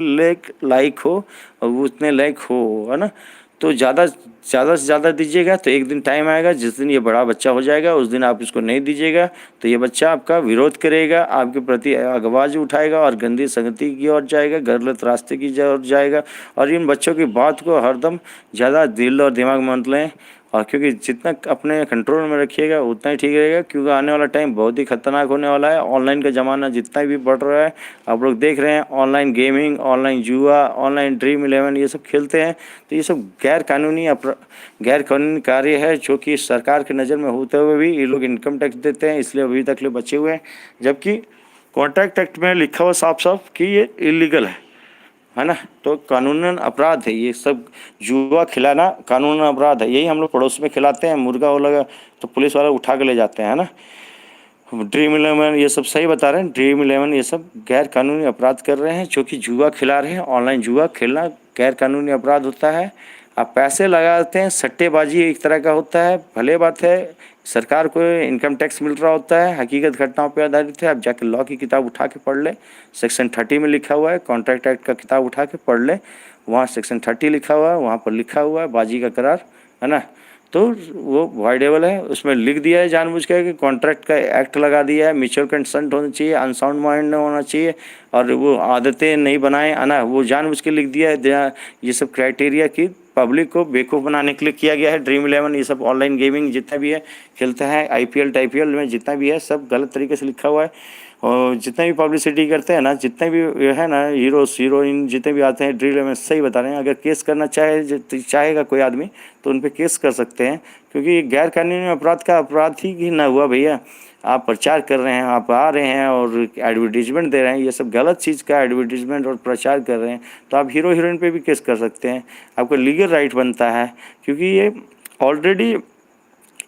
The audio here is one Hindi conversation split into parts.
लायक हो और वो उतने लायक हो, है ना। तो ज़्यादा से ज़्यादा दीजिएगा तो एक दिन टाइम आएगा जिस दिन ये बड़ा बच्चा हो जाएगा, उस दिन आप इसको नहीं दीजिएगा तो ये बच्चा आपका विरोध करेगा, आपके प्रति आवाज़ उठाएगा और गंदी संगति की ओर जाएगा, गलत रास्ते की ओर जाएगा। और इन बच्चों की बात को हरदम ज़्यादा दिल और दिमाग में मत लें, और क्योंकि जितना अपने कंट्रोल में रखिएगा उतना ही ठीक रहेगा, क्योंकि आने वाला टाइम बहुत ही खतरनाक होने वाला है। ऑनलाइन का ज़माना जितना भी बढ़ रहा है, आप लोग देख रहे हैं, ऑनलाइन गेमिंग, ऑनलाइन जुआ, ऑनलाइन ड्रीम 11 ये सब खेलते हैं। तो ये सब गैर कानूनी कार्य है, जो कि सरकार की नज़र में होते हुए भी ये लोग इनकम टैक्स देते हैं, इसलिए अभी तक ले बचे हुए हैं। जबकि कॉन्ट्रैक्ट एक्ट में लिखा हुआ साफ साफ कि ये इलीगल है ना। तो कानूनन अपराध है ये सब, जुआ खिलाना कानूनन अपराध है। यही हम लोग पड़ोस में खिलाते हैं, मुर्गा हो लगा तो पुलिस वाला उठा के ले जाते हैं, है ना। ड्रीम 11 ये सब सही बता रहे हैं, ड्रीम 11 ये सब गैर कानूनी अपराध कर रहे हैं, जो कि जुआ खिला रहे हैं। ऑनलाइन जुआ खेलना गैर कानूनी अपराध होता है। आप पैसे लगाते हैं, सट्टेबाजी एक तरह का होता है, भले बात है, सरकार को इनकम टैक्स मिल रहा होता है, हकीकत घटनाओं पर आधारित है। आप जाके लॉ की किताब उठा के पढ़ ले, सेक्शन 30 में लिखा हुआ है, कॉन्ट्रैक्ट एक्ट का किताब उठा के पढ़ ले, वहाँ सेक्शन 30 लिखा हुआ है, वहाँ पर लिखा हुआ है बाजी का करार, है ना। तो वो वाइडेबल है, उसमें लिख दिया है जानबूझ के कि कॉन्ट्रैक्ट का एक्ट लगा दिया है, म्यूचुअल कंसेंट होना चाहिए, अनसाउंड माइंड होना चाहिए, और वो आदतें नहीं बनाए, है ना। वो जानबूझ के लिख दिया है, ये सब क्राइटेरिया की पब्लिक को बेवकूफ़ बनाने के लिए किया गया है। ड्रीम 11 ये सब ऑनलाइन गेमिंग जितना भी है खेलते हैं, IPL में जितना भी है सब गलत तरीके से लिखा हुआ है। और जितने भी पब्लिसिटी करते हैं ना, जितने भी है ना हीरोइन जितने भी आते हैं, ड्रीम में सही बता रहे हैं। अगर केस करना चाहेगा कोई आदमी तो उन पर केस कर सकते हैं, क्योंकि ये गैर कानूनी अपराध का अपराध ही ना हुआ भैया। आप प्रचार कर रहे हैं, आप आ रहे हैं और एडवर्टीजमेंट दे रहे हैं, ये सब गलत चीज़ का एडवर्टीजमेंट और प्रचार कर रहे हैं, तो आप हीरो हीरोइन पे भी केस कर सकते हैं। आपको लीगल राइट बनता है, क्योंकि ये ऑलरेडी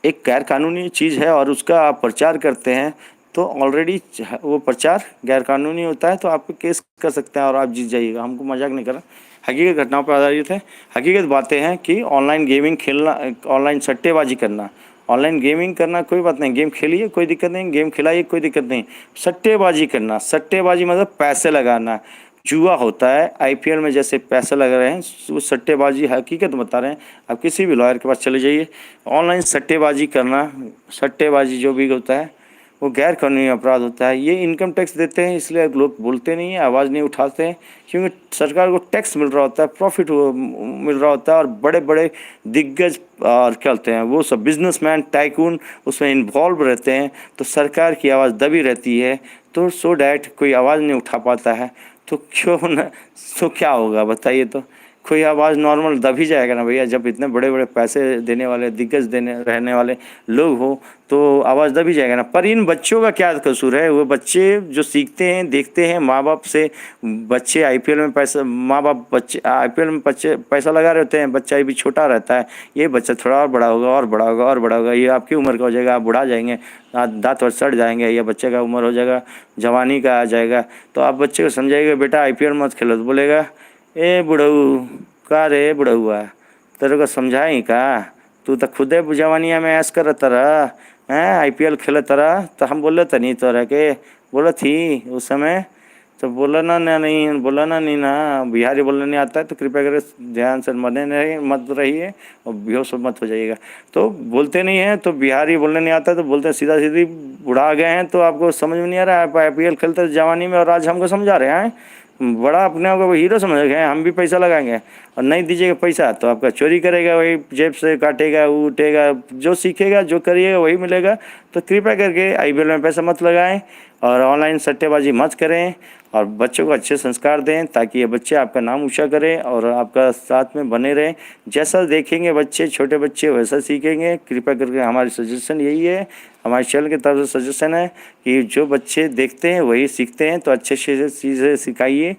एक गैर कानूनी चीज़ है और उसका आप प्रचार करते हैं, तो ऑलरेडी वो प्रचार गैर कानूनी होता है, तो आप केस कर सकते हैं और आप जीत जाइएगा। हमको मजाक नहीं कर रहा, हकीकत घटनाओं पर आधारित है, हकीकत बातें हैं कि ऑनलाइन गेमिंग खेलना, ऑनलाइन सट्टेबाजी करना, ऑनलाइन गेमिंग करना कोई बात नहीं, गेम खेलिए कोई दिक्कत नहीं, गेम खिलाइए कोई दिक्कत नहीं। सट्टेबाजी करना, सट्टेबाजी मतलब पैसे लगाना, जुआ होता है। IPL में जैसे पैसे लगा रहे हैं वो सट्टेबाजी, हकीकत बता रहे हैं। आप किसी भी लॉयर के पास चले जाइए, ऑनलाइन सट्टेबाजी करना, सट्टेबाजी जो भी होता है वो गैर कानूनी अपराध होता है। ये इनकम टैक्स देते हैं, इसलिए लोग बोलते नहीं हैं, आवाज़ नहीं उठाते हैं, क्योंकि सरकार को टैक्स मिल रहा होता है, प्रॉफिट मिल रहा होता है, और बड़े बड़े दिग्गज और क्या होते हैं वो सब बिजनेसमैन टाइकून उसमें इन्वॉल्व रहते हैं, तो सरकार की आवाज़ दबी रहती है, तो सो डैट कोई आवाज़ नहीं उठा पाता है। तो क्यों न, तो क्या होगा बताइए, तो कोई आवाज़ नॉर्मल दब ही जाएगा ना भैया। जब इतने बड़े बड़े पैसे देने वाले दिग्गज देने रहने वाले लोग हो तो आवाज़ दब ही जाएगा ना। पर इन बच्चों का क्या कसूर है? वो बच्चे जो सीखते हैं, देखते हैं माँ बाप से, बच्चे IPL में पैसा, माँ बाप बच्चे IPL में बच्चे पैसा लगा रहे होते हैं, बच्चा भी छोटा रहता है, ये बच्चा थोड़ा और बड़ा होगा और बड़ा होगा और बड़ा होगा, ये आपकी उम्र का हो जाएगा, आप बुढ़ा जाएंगे, दांत वाँत सड़ जाएंगे, या बच्चे का उम्र हो जाएगा, जवानी का आ जाएगा, तो आप बच्चे को समझाइएगा बेटा IPL मत खेलो, तो बोलेगा ए बुढ़ऊ का रे बुढ़ऊआ, तेरे को समझाई का, तू तो खुदे जवानिया में ऐस कर तरह हैं IPL खेल तरह। तो हम बोले तो नहीं तोरा के बोला थी उस समय, तो बोला ना नहीं, बोला ना नहीं ना, बिहारी बोलने नहीं आता है तो कृपया कर ध्यान से मत रहिए और बेहोश मत हो जाइएगा। तो बोलते नहीं हैं, तो बिहारी बोलने नहीं आता तो बोलते हैं सीधा सीधी बुढ़ा गए हैं, तो आपको समझ में नहीं आ रहा है, आप IPL खेलते जवानी में और आज हमको समझा रहे हैं, बड़ा अपने आप को हीरो समझ गए, हम भी पैसा लगाएंगे और नहीं दीजिएगा पैसा तो आपका चोरी करेगा, वही जेब से काटेगा, उठेगा, जो सीखेगा जो करिएगा वही मिलेगा। तो कृपया करके IPL में पैसा मत लगाएं और ऑनलाइन सट्टेबाजी मत करें, और बच्चों को अच्छे संस्कार दें ताकि ये बच्चे आपका नाम ऊँचा करें और आपका साथ में बने रहें। जैसा देखेंगे बच्चे, छोटे बच्चे वैसा सीखेंगे। कृपया करके हमारी सजेशन यही है, हमारे चैनल की तरफ से सजेशन है कि जो बच्चे देखते हैं वही सीखते हैं, तो अच्छे से चीज़ें सिखाइए,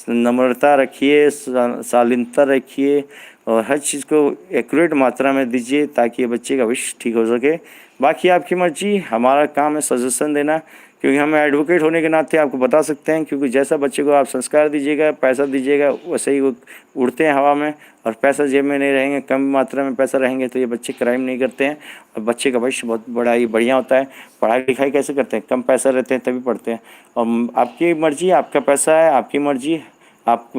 नम्रता रखिए, शालीनता रखिए और हर चीज़ को एक्यूरेट मात्रा में दीजिए ताकि ये बच्चे का भविष्य ठीक हो सके। बाकी आपकी मर्जी, हमारा काम है सजेशन देना, क्योंकि हम एडवोकेट होने के नाते आपको बता सकते हैं, क्योंकि जैसा बच्चे को आप संस्कार दीजिएगा, पैसा दीजिएगा, वैसे ही वो उड़ते हैं हवा में, और पैसा जेब में नहीं रहेंगे, कम मात्रा में पैसा रहेंगे तो ये बच्चे क्राइम नहीं करते हैं और बच्चे का भविष्य बहुत बड़ा ही बढ़िया होता है। पढ़ाई लिखाई कैसे करते हैं? कम पैसा रहते हैं तभी पढ़ते हैं। और आपकी मर्जी, आपका पैसा है, आपकी मर्जी, आप